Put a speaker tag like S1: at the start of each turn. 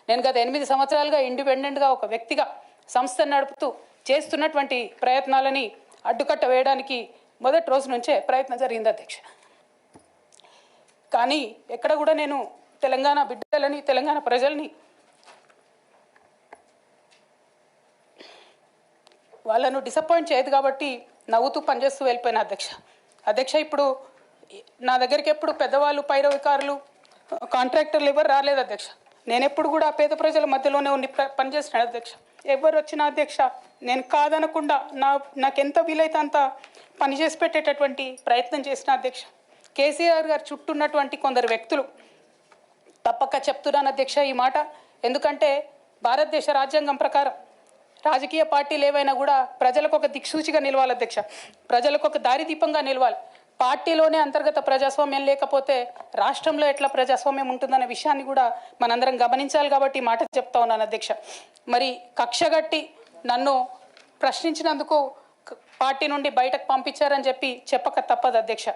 S1: నేను గత 8 సంవత్సరాలుగా ఇండిపెండెంట్గా ఒక వ్యక్తిగా సంస్థను నడుపుతూ చేస్తున్నటువంటి ప్రయత్నాలని అడ్డుకట్ట వేయడానికి మొదటి రోజు నుంచే ప్రయత్నం జరిగింది అధ్యక్ష. కానీ ఎక్కడ కూడా నేను తెలంగాణ బిడ్డలని, తెలంగాణ ప్రజల్ని వాళ్ళను డిసప్పాయింట్ చేయదు కాబట్టి నవ్వుతూ పనిచేస్తూ వెళ్ళిపోయిన అధ్యక్ష. ఇప్పుడు నా దగ్గరికి ఎప్పుడు పెద్దవాళ్ళు, పైరవికారులు, కాంట్రాక్టర్లు ఎవరు రాలేదు అధ్యక్ష. నేను ఎప్పుడు కూడా పేద ప్రజల మధ్యలోనే ఉండి పనిచేసిన అధ్యక్ష. ఎవరు వచ్చిన అధ్యక్ష నేను కాదనకుండా నాకెంత వీలైతే అంత పనిచేసి పెట్టేటటువంటి ప్రయత్నం చేసిన అధ్యక్ష. కేసీఆర్ గారు చుట్టూ ఉన్నటువంటి కొందరు వ్యక్తులు తప్పక చెప్తున్నాను అధ్యక్ష ఈ మాట. ఎందుకంటే భారతదేశ రాజ్యాంగం ప్రకారం రాజకీయ పార్టీలు ఏవైనా కూడా ప్రజలకు ఒక దిక్సూచిగా నిలవాలి అధ్యక్ష, ప్రజలకు ఒక దారిదీపంగా నిలవాలి. పార్టీలోనే అంతర్గత ప్రజాస్వామ్యం లేకపోతే రాష్ట్రంలో ఎట్లా ప్రజాస్వామ్యం ఉంటుందనే విషయాన్ని కూడా మనందరం గమనించాలి కాబట్టి మాట చెప్తా ఉన్నాను అధ్యక్ష. మరి కక్షగట్టి నన్ను ప్రశ్నించినందుకు పార్టీ నుండి బయటకు పంపించారని చెప్పక తప్పదు అధ్యక్ష.